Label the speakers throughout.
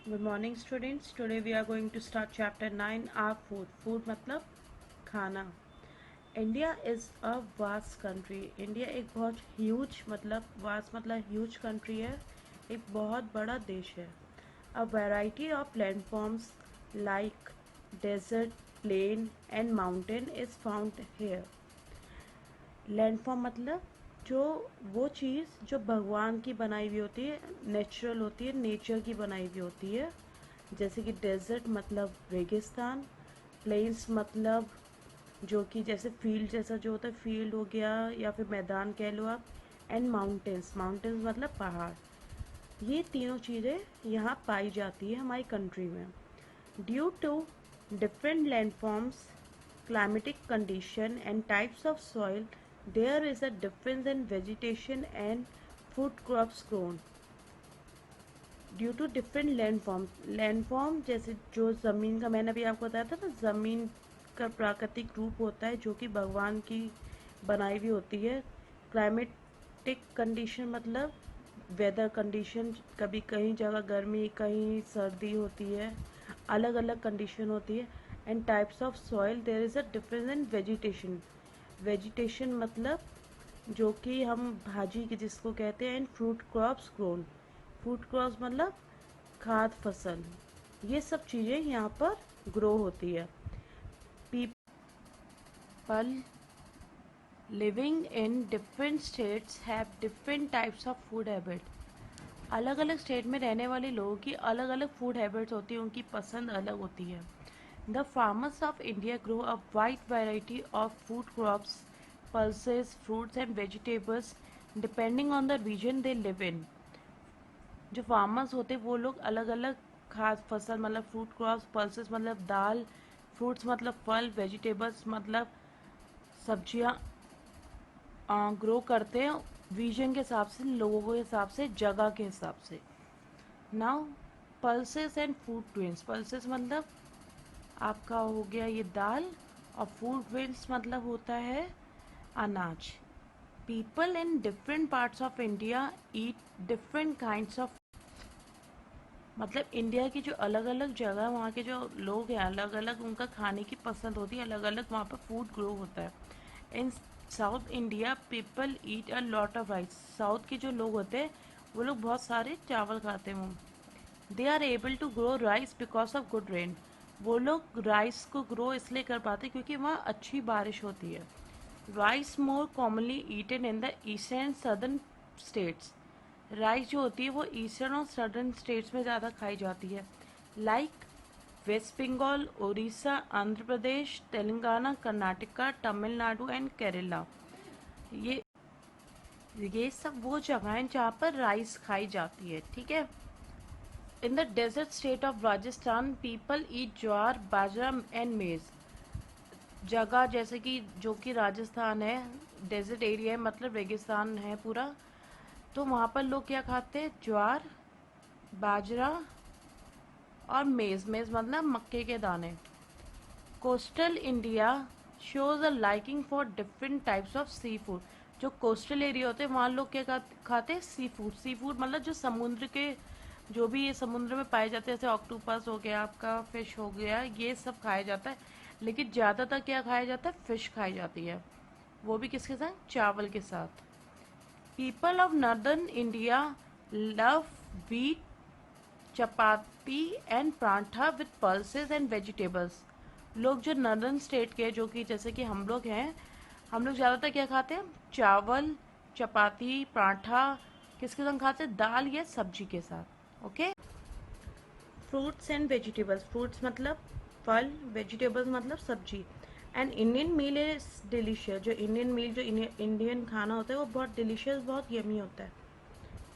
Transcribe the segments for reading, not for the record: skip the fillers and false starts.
Speaker 1: Good morning students. Today we are going to start chapter 9 our food. Food मतलब खाना. India is a vast country. India एक बहुत huge मतलब vast मतलब huge country है. एक बहुत बड़ा देश है. A variety of landforms like desert, plain and mountain is found here. Landform मतलब जो वो चीज़ जो भगवान की बनाई हुई होती है, नेचुरल होती है, नेचर की बनाई हुई होती है. जैसे कि डेजर्ट मतलब रेगिस्तान, प्लेन्स मतलब जो कि जैसे फील्ड जैसा जो होता है, फील्ड हो गया या फिर मैदान कह लो आप. एंड माउंटेन्स, माउंटेन्स मतलब पहाड़. ये तीनों चीज़ें यहाँ पाई जाती है हमारी कंट्री में. Due to different landforms, climatic condition and types of soil, there is a difference in vegetation and food crops grown. Due to different landform जैसे जो ज़मीन का मैंने अभी आपको बताया था ना, ज़मीन का प्राकृतिक रूप होता है जो कि भगवान की बनाई हुई होती है. क्लाइमेटिक कंडीशन मतलब वेदर कंडीशन, कभी कहीं जगह गर्मी कहीं सर्दी होती है, अलग अलग कंडीशन होती है. And types of soil, there is a difference in vegetation. Vegetation मतलब जो कि हम भाजी की जिसको कहते हैं. And fruit crops grown, fruit crops मतलब खाद फसल. ये सब चीज़ें यहाँ पर ग्रो होती है. People living in different states have different types of food habit. अलग अलग स्टेट में रहने वाले लोगों की अलग अलग फूड हैबिट्स होती है, उनकी पसंद अलग होती है. The farmers of India grow a wide variety of food crops, pulses, fruits and vegetables depending on the region they live in. जो फार्मर्स होते हैं वो लोग अलग अलग खाद फसल मतलब फ्रूट क्रॉप्स, पल्सेस मतलब दाल, फ्रूट्स मतलब फल, वेजिटेबल्स मतलब सब्जियां ग्रो करते हैं रीजन के हिसाब से, लोगों के हिसाब से, जगह के हिसाब से. Now pulses and food grains. Pulses मतलब आपका हो गया ये दाल, और फूड ग्रेन्स मतलब होता है अनाज. People in different parts of India eat different kinds of, मतलब इंडिया की जो अलग अलग जगह वहाँ के जो लोग हैं अलग अलग उनका खाने की पसंद होती है, अलग अलग वहाँ पर फूड ग्रो होता है. In South India people eat a lot of rice. South के जो लोग होते हैं वो लोग बहुत सारे चावल खाते हैं. They are able to grow rice because of good rain. वो लोग राइस को ग्रो इसलिए कर पाते क्योंकि वहाँ अच्छी बारिश होती है. Rice more commonly eaten in the eastern and southern states. Rice जो होती है वो ईस्टर्न और सदर्न स्टेट्स में ज़्यादा खाई जाती है. Like West Bengal, Orissa, Andhra Pradesh, Telangana, Karnataka, Tamil Nadu and Kerala. ये ये सब वो जगह हैं जहाँ पर राइस खाई जाती है. ठीक है. In the desert state of Rajasthan people eat jowar, bajra and maize. जगह जैसे कि जो कि राजस्थान है, डेजर्ट एरिया है मतलब रेगिस्तान है पूरा, तो वहाँ पर लोग क्या खाते हैं, ज्वार, बाजरा और मेज़. मेज़ मतलब मक्के के दाने. Coastal India shows a liking for different types of sea food. जो कोस्टल एरिया होते हैं वहाँ लोग क्या खाते हैं, सी फूड. सी फूड मतलब जो समुद्र के, जो भी ये समुद्र में पाए जाते हैं, जैसे ऑक्टोपस हो गया आपका, फिश हो गया, ये सब खाया जाता है. लेकिन ज़्यादातर क्या खाया जाता है, फिश खाई जाती है, वो भी किसके साथ, चावल के साथ. People of northern India love wheat, chapati and paratha with pulses and vegetables. लोग जो नॉर्दर्न स्टेट के, जो कि जैसे कि हम लोग हैं, हम लोग ज़्यादातर क्या खाते हैं, चावल, चपाती, पराठा किसके साथ खाते हैं, दाल या सब्जी के साथ. Okay. Fruits and vegetables. Fruits मतलब फल, वेजिटेबल्स मतलब सब्जी. And Indian meal is delicious. जो इंडियन मील, जो इंडियन खाना होता है वो बहुत डिलीशियस, बहुत यमी होता है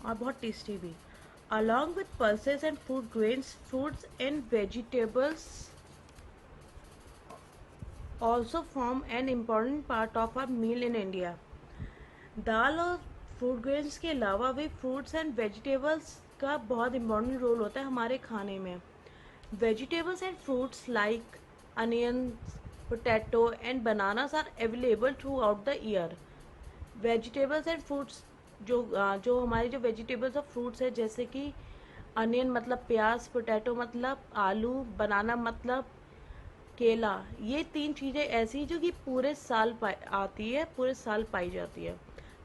Speaker 1: और बहुत टेस्टी भी. Along with pulses and food grains, fruits and vegetables also form an important part of our meal in India. दाल और फूड ग्रेन्स के अलावा भी फ्रूट्स एंड वेजिटेबल्स का बहुत इम्पोर्टेंट रोल होता है हमारे खाने में. Vegetables and fruits like onions, potato and bananas are available throughout the year. Vegetables and fruits जो जो हमारे जो वेजिटेबल्स और फ्रूट्स है, जैसे कि अनियन मतलब प्याज, पोटैटो मतलब आलू, बनाना मतलब केला। ये तीन चीज़ें ऐसी जो कि पूरे साल आती है, पूरे साल पाई जाती है।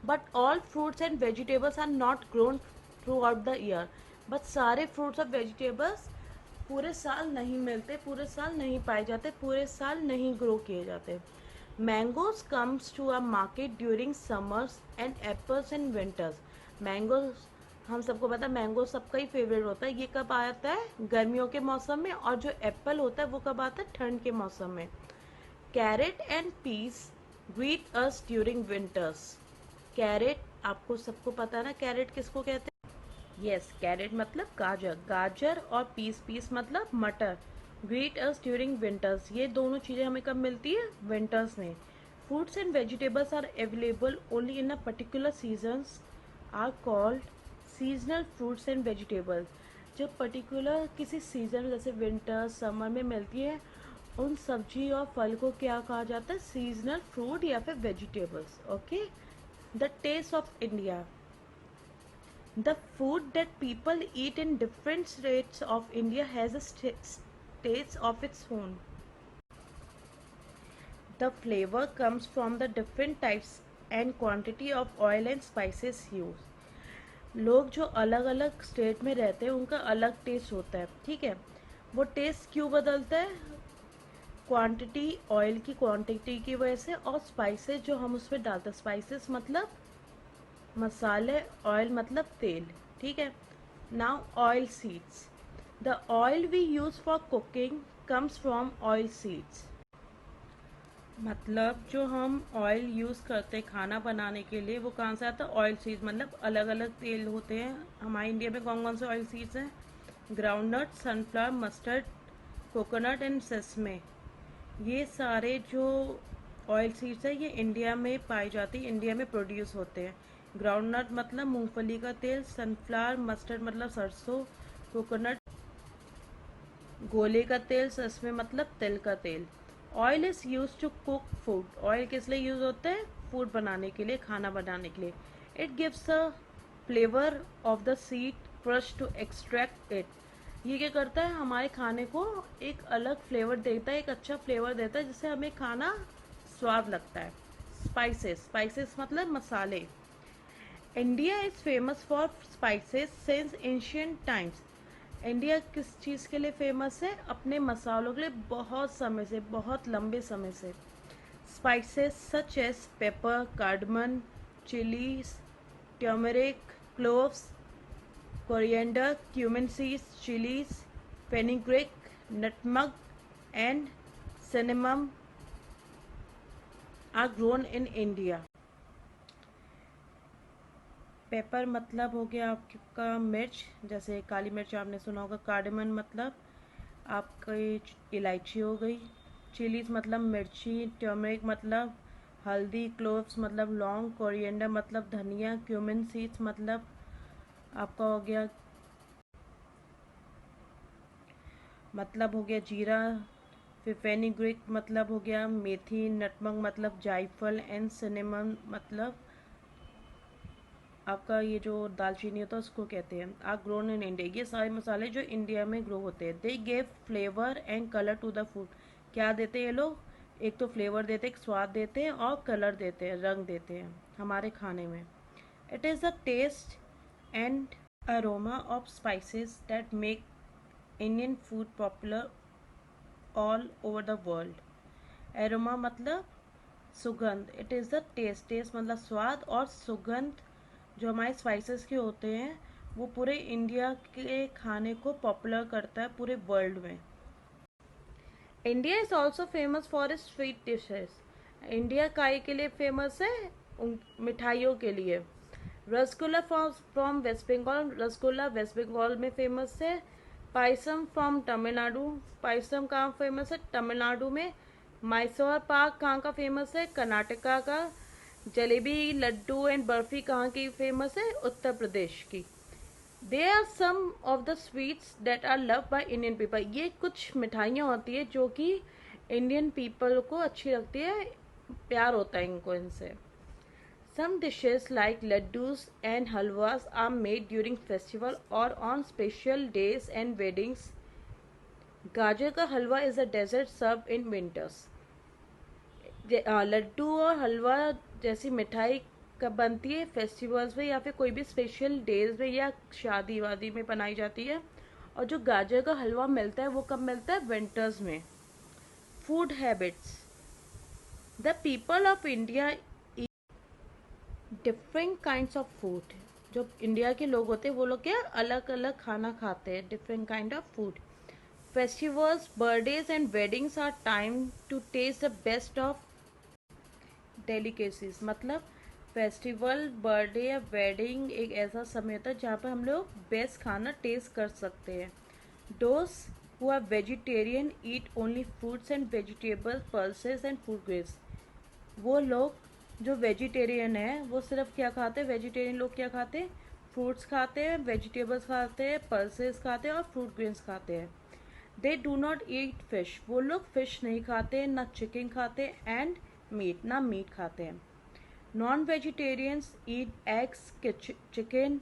Speaker 1: But all fruits and vegetables are not grown throughout the year. But सारे फ्रूट्स और वेजिटेबल्स पूरे साल नहीं मिलते, पूरे साल नहीं पाए जाते, पूरे साल नहीं ग्रो किए जाते। Mangoes comes to a market during summers and apples in winters. Mangoes, हम सबको पता है मैंगो सबका ही फेवरेट होता है। ये कब आता है? गर्मियों के मौसम में। और जो एप्पल होता है वो कब आता है? ठंड के मौसम में। Carrot and peas greet us during winters. Carrot, आपको सबको पता है ना कैरेट किसको कहते हैं? यस, कैरेट मतलब गाजर, गाजर और पीस, पीस मतलब मटर। ग्रीट अस ड्यूरिंग विंटर्स, ये दोनों चीज़ें हमें कब मिलती है? विंटर्स में। Fruits and vegetables are available only in a particular seasons are called seasonal fruits and vegetables. जो पर्टिकुलर किसी सीजन जैसे विंटर समर में मिलती है, उन सब्जी और फल को क्या कहा जाता है? सीजनल फ्रूट या फिर vegetables. Okay. The taste of India, the food that people eat in different states of India has a taste of its own. The flavor comes from the different types and quantity of oil and spices used. लोग जो अलग अलग state में रहते हैं उनका अलग test होता है, ठीक है। वो टेस्ट क्यों बदलता है? क्वांटिटी, ऑयल की क्वांटिटी की वजह से, और स्पाइसेस जो हम उसमें डालते हैं। स्पाइसेस मतलब मसाले, ऑयल मतलब तेल, ठीक है। Now oil seeds, the oil we use for cooking comes from oil seeds. मतलब जो हम ऑयल यूज़ करते हैं खाना बनाने के लिए वो कहाँ से आता है? Oil seeds. मतलब अलग अलग तेल होते हैं। हमारे इंडिया में कौन कौन से ऑयल सीड्स हैं? Groundnut, sunflower, mustard, coconut and sesame. ये सारे जो ऑयल सीड्स है ये इंडिया में पाई जाती है, इंडिया में प्रोड्यूस होते हैं। ग्राउंडनट मतलब मूंगफली का तेल, सनफ्लावर, मस्टर्ड मतलब सरसों, कोकोनट गोले का तेल, ससमे मतलब तिल का तेल। Oil is use to cook food. Oil किस लिए यूज़ होता है? फूड बनाने के लिए, खाना बनाने के लिए। It gives a flavour of the seed crush to extract it. ये क्या करता है? हमारे खाने को एक अलग फ्लेवर देता है, एक अच्छा फ्लेवर देता है जिससे हमें खाना स्वाद लगता है। स्पाइसेस, स्पाइसेस मतलब मसाले। India is famous for spices since ancient times. India किस चीज़ के लिए फेमस है? अपने मसालों के लिए, बहुत समय से, बहुत लंबे समय से। Spices such as pepper, cardamom, chilies, turmeric, cloves, coriander, cumin seeds, chilies, fenugreek, nutmeg, and cinnamon are grown in India. Paper मतलब हो गया आपका मिर्च, जैसे काली मिर्च आपने सुना होगा। कार्डमन मतलब आपकी इलायची हो गई। चिलीज मतलब मिर्ची। टर्मरिक मतलब हल्दी। क्लोव्स मतलब लौंग। कोरिएंडर मतलब धनिया। क्यूमिन सीड्स मतलब आपका हो गया, मतलब हो गया जीरा। फिर फेनिग्रिक मतलब हो गया मेथी। नटमग मतलब जायफल। एंड सिनेमन मतलब आपका ये जो दालचीनी होता है उसको कहते हैं। आर ग्रोन इन इंडिया, ये सारे मसाले जो इंडिया में ग्रो होते हैं। They gave flavour and colour to the food. क्या देते हैं ये लोग? एक तो फ्लेवर देते हैं, एक स्वाद देते हैं, और कलर देते हैं, रंग देते हैं हमारे खाने में। It is the taste and aroma of spices that make Indian food popular all over the world. Aroma मतलब सुगंध। It is the taste, taste मतलब स्वाद, और सुगंध जो हमारे स्पाइसेस के होते हैं वो पूरे इंडिया के खाने को पॉपुलर करता है पूरे वर्ल्ड में। India is also famous for its sweet dishes. India काय के लिए फेमस है? मिठाइयों के लिए। रसगुल्ला फ्रॉम वेस्ट बंगाल, रसगुल्ला वेस्ट बंगाल में फेमस है। पायसम फ्रॉम तमिलनाडु, पायसम कहाँ फेमस है? तमिलनाडु में। मैसूर पाक कहाँ का फेमस है? कर्नाटका का। जलेबी, लड्डू एंड बर्फी कहाँ की फेमस है? उत्तर प्रदेश की। They are some of the sweets that are love by Indian people. ये कुछ मिठाइयाँ होती है जो कि इंडियन पीपल को अच्छी लगती है, प्यार होता है इनको इनसे। Some dishes like laddus and halwas are made during festival or on special days and weddings. गाजर का हलवा is a dessert served in winters. Laddu और हलवा जैसी मिठाई कब बनती है? फेस्टिवल्स में या फिर कोई भी स्पेशल डेज में या शादी वादी में बनाई जाती है. और जो गाजर का हलवा मिलता है वो कब मिलता है? विंटर्स में. Food habits. The people of India different kinds of food. जो इंडिया के लोग होते हैं वो लोग क्या अलग अलग खाना खाते हैं. Different kind of food. Festivals, birthdays and weddings are time to taste the best of delicacies. मतलब फेस्टिवल, बर्थडे या वेडिंग एक ऐसा समय होता है जहाँ पर हम लोग बेस्ट खाना टेस्ट कर सकते हैं. Those who are vegetarian eat only fruits and vegetables, pulses and fruit grains. वो लोग जो वेजिटेरियन है वो सिर्फ क्या खाते हैं? वेजिटेरियन लोग क्या खाते हैं? फ्रूट्स खाते हैं, वेजिटेबल्स खाते हैं, पल्सेस खाते हैं और फ्रूट ग्रेन्स खाते हैं. They do not eat fish. वो लोग फिश नहीं खाते, ना चिकन खाते एंड मीट, ना मीट खाते हैं. Non vegetarians eat eggs, chicken,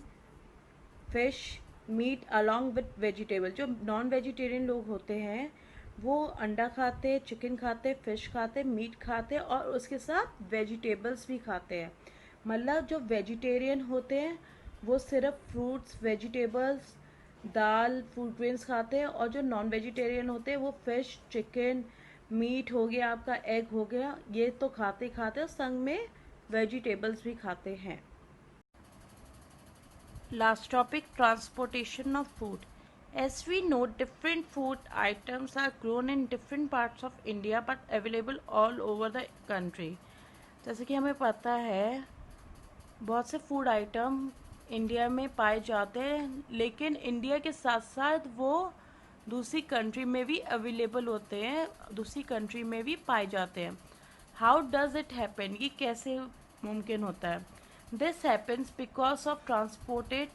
Speaker 1: fish, meat along with vegetable. जो नॉन वेजिटेरियन लोग होते हैं वो अंडा खाते, चिकन खाते, फिश खाते, मीट खाते और उसके साथ वेजिटेबल्स भी खाते हैं. मतलब जो वेजिटेरियन होते हैं वो सिर्फ फ्रूट्स, वेजिटेबल्स, दाल, फ्रूट ग्रेन्स खाते हैं. और जो नॉन वेजिटेरियन होते हैं वो फिश, चिकन, मीट हो गया, आपका एग हो गया, ये तो खाते ही खाते हैं, संग में वेजिटेबल्स भी खाते हैं. Last topic, transportation of food. As we know, different food items are grown in different parts of India but available all over the country. जैसे कि हमें पता है बहुत से फूड आइटम इंडिया में पाए जाते हैं, लेकिन इंडिया के साथ साथ वो दूसरी कंट्री में भी अवेलेबल होते हैं, दूसरी कंट्री में भी पाए जाते हैं. How does it happen? ये कैसे मुमकिन होता है? This happens because of transported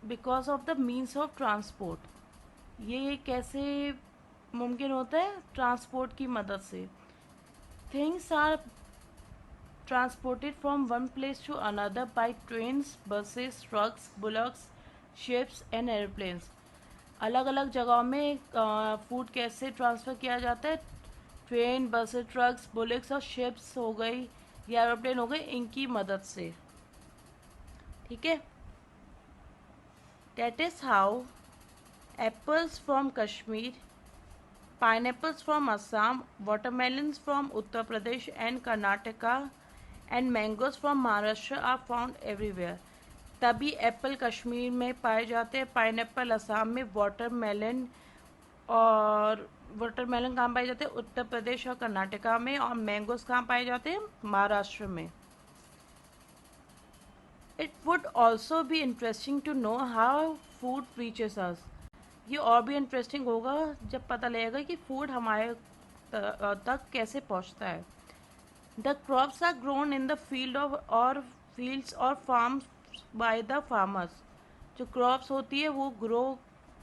Speaker 1: because of the means of transport. ये कैसे मुमकिन होता है? ट्रांसपोर्ट की मदद से. Things are transported from one place to another by trains, buses, trucks, bullocks, ships and airplanes. अलग अलग जगहों में फूड कैसे ट्रांसफ़र किया जाता है? ट्रेन, बसेस, ट्रक्स, बुलेक्स और शिप्स हो गई या एरोप्लेन हो गई, इनकी मदद से. ठीक है. That is how apples from Kashmir, pineapples from Assam, watermelons from Uttar Pradesh and Karnataka and mangoes from Maharashtra are found everywhere. तभी एप्पल कश्मीर में पाए जाते हैं, पाइनएप्पल असम में, वाटरमेलन कहाँ पाए जाते हैं? उत्तर प्रदेश और कर्नाटका में. और मैंगोस कहाँ पाए जाते हैं? महाराष्ट्र में. It would also be interesting to know how food reaches us. ये और भी इंटरेस्टिंग होगा जब पता लगेगा कि फूड हमारे तक कैसे पहुंचता है. The crops are grown in the field और फील्ड्स और फार्म्स बाय द फार्मर्स. जो क्रॉप्स होती है वो ग्रो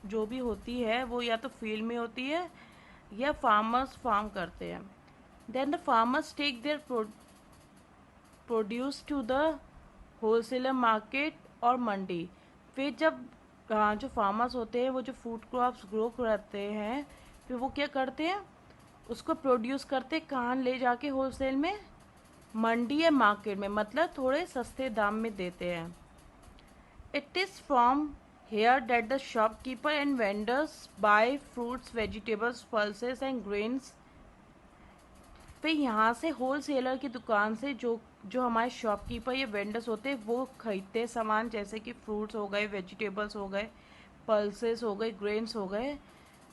Speaker 1: जो भी होती है वो या तो फील्ड में होती है या फार्मर्स फार्म करते हैं. Then the farmers take their produce to the wholesaler market और मंडी. फिर जब जो फार्मर्स होते हैं वो जो फूड क्रॉप्स ग्रो करते हैं फिर वो क्या करते हैं? उसको प्रोड्यूस करते कहाँ ले जाके? होलसेल में, मंडी या मार्केट में. मतलब थोड़े सस्ते दाम में देते हैं. It is from here that the shopkeeper and vendors buy fruits, vegetables, pulses and grains. फिर यहाँ से होलसेलर की दुकान से जो हमारे शॉपकीपर या वेंडर्स होते हैं वो खरीदते हैं सामान, जैसे कि फ्रूट्स हो गए, वेजिटेबल्स हो गए, पल्सेस हो गए, ग्रेन्स हो गए.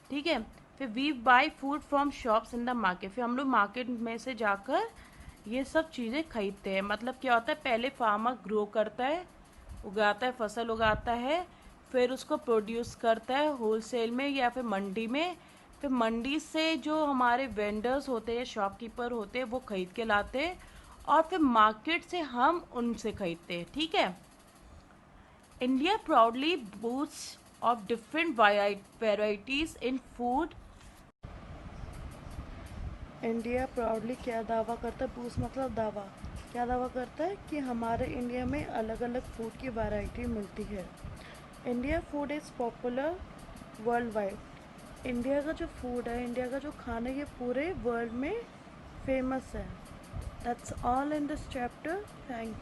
Speaker 1: ठीक है. फिर we buy food from shops in the market. फिर हम लोग मार्केट में से जाकर ये सब चीज़ें खरीदते हैं. मतलब क्या होता है? पहले फार्मर ग्रो करता है, उगाता है, फसल उगाता है, फिर उसको प्रोड्यूस करता है होलसेल में या फिर मंडी में. फिर मंडी से जो हमारे वेंडर्स होते हैं, शॉपकीपर होते हैं, वो खरीद के लाते हैं और फिर मार्केट से हम उनसे खरीदते हैं. ठीक है. India proudly boasts of different varieties in food. India proudly क्या दावा करता है? बूस्ट मतलब दावा। क्या दावा करता है? कि हमारे इंडिया में अलग अलग फूड की वैरायटी मिलती है। India food is popular world wide. India का जो फूड है, इंडिया का जो खाना है, ये पूरे वर्ल्ड में फेमस है। That's all in this chapter. Thank you.